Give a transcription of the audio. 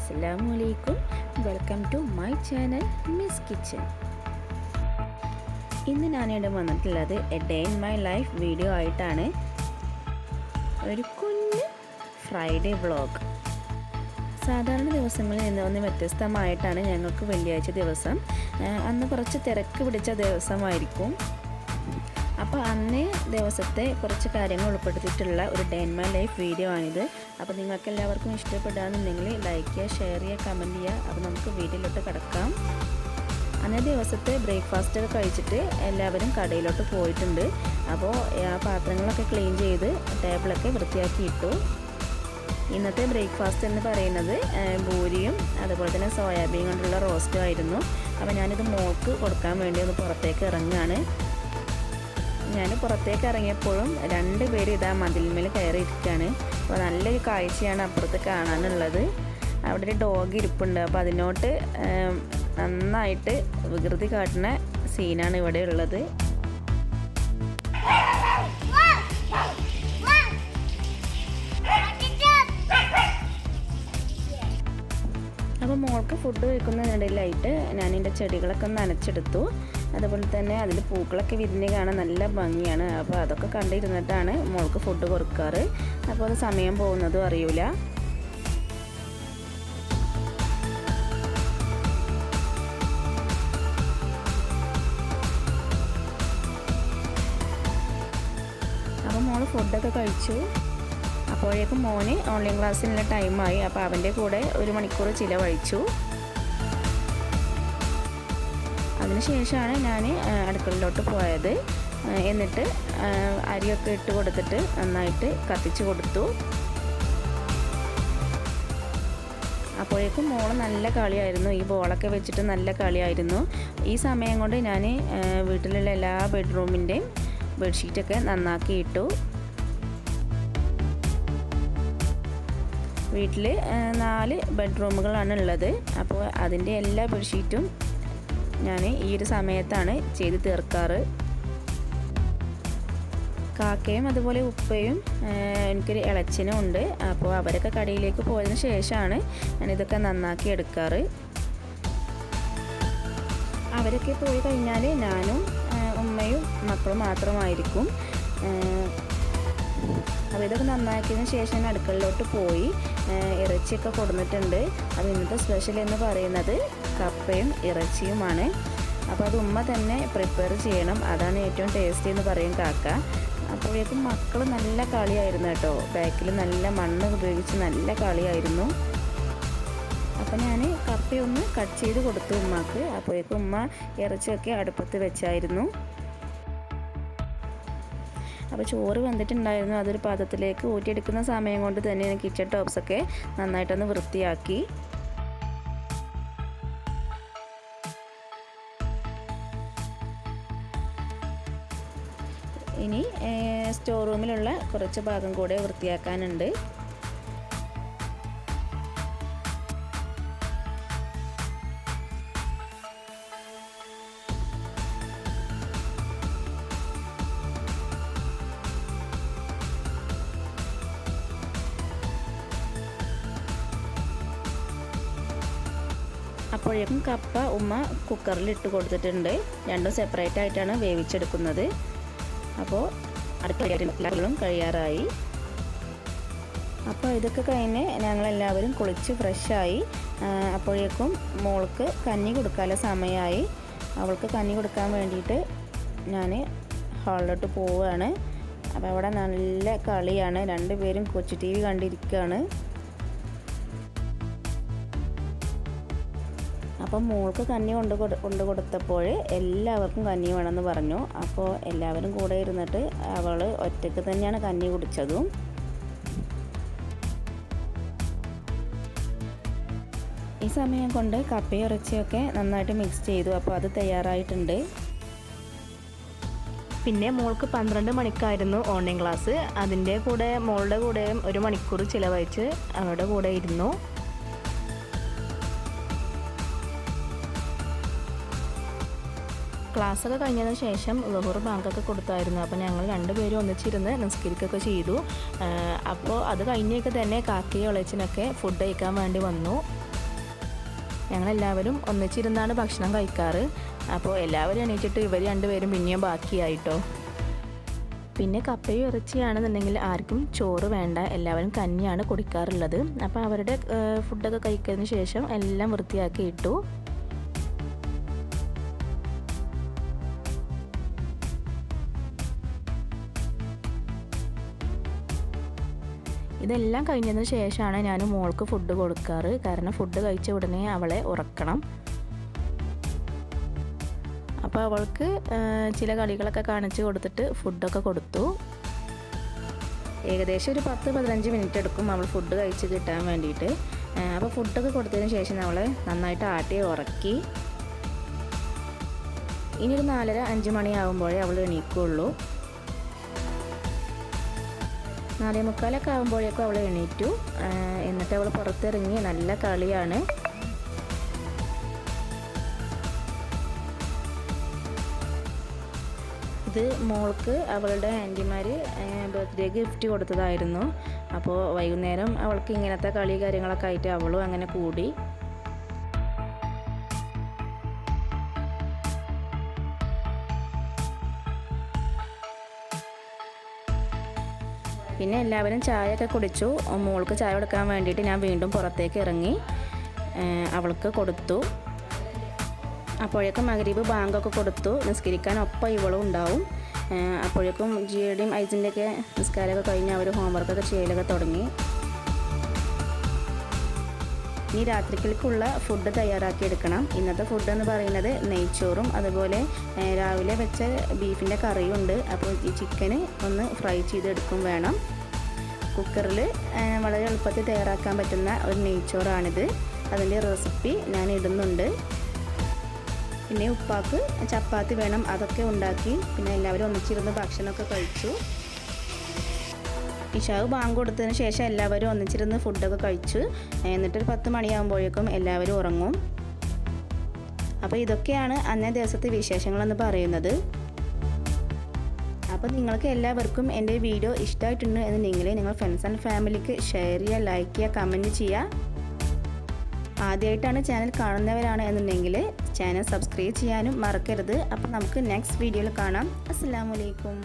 Assalamualaikum. Welcome to my channel Miss Kitchen. ഇന്ന് ഞാനിവിടെ വന്നിട്ടുള്ളത് A day in my life video ആയിട്ടാണ്. ഒരു കുഞ്ഞ് ഫ്രൈഡേ വ്ളോഗ്. സാധാരണ ദിവസങ്ങളിൽ നിന്ന് ഒന്ന് വ്യത്യസ്തമായിട്ടാണ് ഞങ്ങൾക്ക് വെള്ളിയാഴ്ച ദിവസം. അന്ന് കുറച്ച് തിരക്ക് പിടിച്ച ദിവസമായിരിക്കും. അപ്പോൾ അന്നേ ദിവസത്തെ കുറച്ച് കാര്യങ്ങൾ ഉൾപ്പെടുത്തിയിട്ടുള്ള ഒരു day in my life video ആണിത്. അപ്പോൾ നിങ്ങൾക്ക് എല്ലാവർക്കും ഇഷ്ടപ്പെടുകയാണെന്നുണ്ടെങ്കിൽ ലൈക്ക് ചെയ്യുക, ഷെയർ ചെയ്യുക, കമൻറ്റ് ചെയ്യുക. അപ്പോൾ നമുക്ക് വീഡിയോയിലോട്ട് കിടക്കാം. അന്നേ ദിവസത്തെ ബ്രേക്ക്ഫാസ്റ്റൊക്കെ കഴിച്ചിട്ട് എല്ലാവരും കടയിലോട്ട് പോയിട്ടുണ്ട്. അപ്പോൾ ആ പാത്രങ്ങളൊക്കെ ക്ലീൻ ചെയ്ത് ടേബിളൊക്കെ വൃത്തിയാക്കി ഇട്ടു. ഇന്നത്തെ ബ്രേക്ക്ഫാസ്റ്റ് എന്ന് പറയുന്നത് പൂരിയും അതുപോലെ തന്നെ സോയാബീൻ കൊണ്ടുള്ള റോസ്റ്റും ആയിരുന്നു. അപ്പോൾ ഞാനിത് മോൾക്ക് കൊടുക്കാൻ വേണ്ടി ഒന്ന് പുറത്തേക്ക് ഇറങ്ങുകയാണ്. ഞാൻ പുറത്തേക്ക് ഇറങ്ങിയപ്പോഴും രണ്ടുപേരും ഇതാ മതിലിന്മേൽ കയറിയിരിക്കുകയാണ്. അപ്പോൾ നല്ലൊരു കാഴ്ചയാണ് അപ്പുറത്ത് കാണാനുള്ളത്. അവിടെ ഒരു ഡോഗ് ഇരിപ്പുണ്ട്. അപ്പോൾ അതിനോട്ട് നന്നായിട്ട് വികൃതി കാട്ടുന്ന സീനാണ് ഇവിടെ ഉള്ളത്. അപ്പോൾ മോൾക്ക് ഫുഡ് കഴിക്കുന്നതിനിടയിലായിട്ട് ഞാൻ എൻ്റെ ചെടികളൊക്കെ ഒന്ന് നനച്ചെടുത്തു. അതുപോലെ തന്നെ അതിൽ പൂക്കളൊക്കെ വിരിഞ്ഞ് കാണാൻ നല്ല ഭംഗിയാണ്. അപ്പോൾ അതൊക്കെ കണ്ടിരുന്നിട്ടാണ് മോൾക്ക് ഫുഡ് കൊടുക്കാറ്. അപ്പോൾ അത് സമയം പോകുന്നതും അറിയില്ല. അപ്പോൾ മോൾ ഫുഡൊക്കെ കഴിച്ചു. അപ്പോഴേക്കും മോന് ഓൺലൈൻ ക്ലാസ്സിനുള്ള ടൈമായി. അപ്പോൾ അവൻ്റെ കൂടെ 1 മണിക്കൂർ ചിലവഴിച്ചു. അതിനുശേഷമാണ് ഞാൻ അടുക്കളയിലോട്ട് പോയത്. എന്നിട്ട് അരിയൊക്കെ ഇട്ട് കൊടുത്തിട്ട് നന്നായിട്ട് കത്തിച്ച് കൊടുത്തു. അപ്പോഴേക്കും മോള് നല്ല കളിയായിരുന്നു. ഈ ബോളൊക്കെ വെച്ചിട്ട് നല്ല കളിയായിരുന്നു. ഈ സമയം കൊണ്ട് ഞാൻ വീട്ടിലുള്ള എല്ലാ ബെഡ്റൂമിൻ്റെയും ബെഡ്ഷീറ്റൊക്കെ നന്നാക്കി ഇട്ടു. വീട്ടിൽ 4 ബെഡ്റൂമുകളാണ് ഉള്ളത്. അപ്പോൾ അതിൻ്റെ എല്ലാ ബെഡ്ഷീറ്റും ഞാൻ ഈ ഒരു സമയത്താണ് ചെയ്ത് തീർക്കാറ്. കാക്കയും അതുപോലെ ഉപ്പയും എനിക്കൊരു ഇളച്ചനും ഉണ്ട്. അപ്പോൾ അവരൊക്കെ കടയിലേക്ക് പോയതിന് ശേഷമാണ് ഞാനിതൊക്കെ നന്നാക്കി എടുക്കാറ്. അവരൊക്കെ പോയി കഴിഞ്ഞാൽ ഞാനും ഉമ്മയും മക്കളും മാത്രമായിരിക്കും. അപ്പോൾ ഇതൊക്കെ നന്നാക്കിയതിന് ശേഷം അടുക്കളയിലോട്ട് പോയി ഇറച്ചിയൊക്കെ കൊടുത്തിട്ടുണ്ട്. അപ്പോൾ ഇന്നത്തെ സ്പെഷ്യൽ എന്ന് പറയുന്നത് കപ്പയും ഇറച്ചിയുമാണ്. അപ്പോൾ അത് ഉമ്മ തന്നെ പ്രിപ്പയർ ചെയ്യണം, അതാണ് ഏറ്റവും ടേസ്റ്റി എന്ന് പറയും കാക്ക. അപ്പോഴേക്കും മക്കൾ നല്ല കളിയായിരുന്നു കേട്ടോ. ബാക്കിൽ നല്ല മണ്ണ് ഉപയോഗിച്ച് നല്ല കളിയായിരുന്നു. അപ്പോൾ ഞാൻ കപ്പയൊന്ന് കട്ട് ചെയ്ത് കൊടുത്തു ഉമ്മക്ക്. അപ്പോഴേക്കും ഉമ്മ ഇറച്ചിയൊക്കെ അടുപ്പത്ത് വെച്ചായിരുന്നു. അപ്പോൾ ചോറ് വെന്തിട്ടുണ്ടായിരുന്നു. അതൊരു പാത്രത്തിലേക്ക് ഊറ്റിയെടുക്കുന്ന സമയം കൊണ്ട് തന്നെ കിച്ചൺ ടോപ്സൊക്കെ നന്നായിട്ടൊന്ന് വൃത്തിയാക്കി. ഇനി സ്റ്റോർ റൂമിലുള്ള കുറച്ച് ഭാഗം കൂടെ വൃത്തിയാക്കാനുണ്ട്. അപ്പോഴേക്കും കപ്പ ഉമ്മ കുക്കറിൽ ഇട്ട് കൊടുത്തിട്ടുണ്ട്. രണ്ടും സെപ്പറേറ്റ് ആയിട്ടാണ് വേവിച്ചെടുക്കുന്നത്. അപ്പോൾ അടുക്കളകളും കഴിയാറായി. അപ്പോൾ ഇതൊക്കെ കഴിഞ്ഞ് ഞങ്ങളെല്ലാവരും കുളിച്ച് ഫ്രഷായി. അപ്പോഴേക്കും മോൾക്ക് കഞ്ഞി കൊടുക്കാനുള്ള സമയമായി. അവൾക്ക് കഞ്ഞി കൊടുക്കാൻ വേണ്ടിയിട്ട് ഞാൻ ഹാളിലോട്ട് പോവുകയാണ്. അപ്പോൾ അവിടെ നല്ല കളിയാണ്. രണ്ടുപേരും കൊച്ചു TV കണ്ടിരിക്കുകയാണ്. അപ്പം മോൾക്ക് കഞ്ഞി കൊണ്ട് കൊടുത്തപ്പോൾ എല്ലാവർക്കും കഞ്ഞി വേണമെന്ന് പറഞ്ഞു. അപ്പോൾ എല്ലാവരും കൂടെ ഇരുന്നിട്ട് അവൾ ഒറ്റയ്ക്ക് തന്നെയാണ് കഞ്ഞി കുടിച്ചതും. ഈ സമയം കൊണ്ട് കപ്പയും ഇറച്ചിയൊക്കെ നന്നായിട്ട് മിക്സ് ചെയ്തു. അപ്പോൾ അത് തയ്യാറായിട്ടുണ്ട്. പിന്നെ മോൾക്ക് 12 മണിക്കായിരുന്നു ഓൺലൈൻ ക്ലാസ്. അതിൻ്റെ കൂടെ മോളുടെ കൂടെ 1 മണിക്കൂർ ചിലവഴിച്ച് അവളുടെ കൂടെ ഇരുന്നു. ക്ലാസ്സൊക്കെ കഴിഞ്ഞതിന് ശേഷം ളുഹർ ബാങ്കൊക്കെ കൊടുത്തായിരുന്നു. അപ്പോൾ ഞങ്ങൾ രണ്ടുപേരും ഒന്നിച്ചിരുന്ന് നിസ്കരിക്കുകയൊക്കെ ചെയ്തു. അപ്പോൾ അത് കഴിഞ്ഞൊക്കെ തന്നെ കാക്കയും ഇളയച്ചനൊക്കെ ഫുഡ് കഴിക്കാൻ വേണ്ടി വന്നു. ഞങ്ങളെല്ലാവരും ഒന്നിച്ചിരുന്നാണ് ഭക്ഷണം കഴിക്കാറ്. അപ്പോൾ എല്ലാവരും എണീറ്റിട്ട് ഇവർ രണ്ടുപേരും പിന്നെയും ബാക്കിയായിട്ടോ. പിന്നെ കപ്പയും ഇറച്ചിയാണെന്നുണ്ടെങ്കിൽ ആർക്കും ചോറ് വേണ്ട, എല്ലാവരും കഞ്ഞിയാണ് കുടിക്കാറുള്ളത്. അപ്പോൾ അവരുടെ ഫുഡൊക്കെ കഴിക്കുന്നതിന് ശേഷം എല്ലാം വൃത്തിയാക്കി ഇട്ടു. ഇതെല്ലാം കഴിഞ്ഞതിന് ശേഷമാണ് ഞാൻ മോൾക്ക് ഫുഡ് കൊടുക്കാറ്. കാരണം ഫുഡ് കഴിച്ച ഉടനെ അവളെ ഉറക്കണം. അപ്പോൾ അവൾക്ക് ചില കളികളൊക്കെ കാണിച്ച് കൊടുത്തിട്ട് ഫുഡൊക്കെ കൊടുത്തു. ഏകദേശം ഒരു 10-15 മിനിറ്റ് എടുക്കും അവൾ ഫുഡ് കഴിച്ച് കിട്ടാൻ വേണ്ടിയിട്ട്. അപ്പോൾ ഫുഡൊക്കെ കൊടുത്തതിന് ശേഷം അവളെ നന്നായിട്ട് ആട്ടി ഉറക്കി. ഇനി ഒരു 4:30-5 മണിയാകുമ്പോഴേ അവൾ എണീക്കുള്ളൂ. 4:45 ആകുമ്പോഴേക്കും അവൾ എണീറ്റു. എന്നിട്ട് അവൾ പുറത്തിറങ്ങി നല്ല കളിയാണ്. ഇത് മോൾക്ക് അവളുടെ ആൻറ്റിമാർ ബർത്ത്ഡേ ഗിഫ്റ്റ് കൊടുത്തതായിരുന്നു. അപ്പോൾ വൈകുന്നേരം അവൾക്ക് ഇങ്ങനത്തെ കളി കാര്യങ്ങളൊക്കെ ആയിട്ട് അവളും അങ്ങനെ കൂടി. പിന്നെ എല്ലാവരും ചായയൊക്കെ കുടിച്ചു. മോൾക്ക് ചായ കൊടുക്കാൻ വേണ്ടിയിട്ട് ഞാൻ വീണ്ടും പുറത്തേക്ക് ഇറങ്ങി അവൾക്ക് കൊടുത്തു. അപ്പോഴേക്കും മഗ്‌രിബ് ബാങ്കൊക്കെ കൊടുത്തു. നിസ്കരിക്കാൻ ഒപ്പം ഇവളും ഉണ്ടാവും. അപ്പോഴേക്കും ജിയുടെയും ഐസിൻ്റെയൊക്കെ നിസ്കാരമൊക്കെ കഴിഞ്ഞ് അവർ ഹോംവർക്കൊക്കെ ചെയ്യലൊക്കെ തുടങ്ങി. ഇനി രാത്രിക്കുള്ള ഫുഡ് തയ്യാറാക്കി എടുക്കണം. ഇന്നത്തെ ഫുഡ് എന്ന് പറയുന്നത് നെയ്ച്ചോറും അതുപോലെ രാവിലെ വെച്ച ബീഫിൻ്റെ കറിയും ഉണ്ട്. അപ്പോൾ ഈ ചിക്കന് ഒന്ന് ഫ്രൈ ചെയ്തെടുക്കും വേണം. കുക്കറിൽ വളരെ എളുപ്പത്തിൽ തയ്യാറാക്കാൻ പറ്റുന്ന ഒരു നെയ്ച്ചോറാണിത്. അതിൻ്റെ റെസിപ്പി ഞാൻ ഇടുന്നുണ്ട്. പിന്നെ ഉപ്പാക്ക് ചപ്പാത്തി വേണം, അതൊക്കെ ഉണ്ടാക്കി. പിന്നെ എല്ലാവരും ഒന്നിച്ചിരുന്ന് ഭക്ഷണമൊക്കെ കഴിച്ചു. ഇശാവ് ബാങ്ക് കൊടുത്തതിന് ശേഷം എല്ലാവരും ഒന്നിച്ചിരുന്ന് ഫുഡൊക്കെ കഴിച്ചു. എന്നിട്ടൊരു 10 മണിയാകുമ്പോഴേക്കും എല്ലാവരും ഉറങ്ങും. അപ്പോൾ ഇതൊക്കെയാണ് അന്നേ ദിവസത്തെ വിശേഷങ്ങളെന്ന് പറയുന്നത്. അപ്പോൾ നിങ്ങൾക്ക് എല്ലാവർക്കും എൻ്റെ വീഡിയോ ഇഷ്ടമായിട്ടുണ്ട് എന്നുണ്ടെങ്കിൽ നിങ്ങൾ ഫ്രണ്ട്സ് ആൻഡ് ഫാമിലിക്ക് ഷെയർ ചെയ്യുക, ലൈക്ക് ചെയ്യുക, കമൻറ്റ് ചെയ്യുക. ആദ്യമായിട്ടാണ് ചാനൽ കാണുന്നവരാണ് എന്നുണ്ടെങ്കിൽ ചാനൽ സബ്സ്ക്രൈബ് ചെയ്യാനും മറക്കരുത്. അപ്പോൾ നമുക്ക് നെക്സ്റ്റ് വീഡിയോയിൽ കാണാം. അസ്സലാമു അലൈക്കും.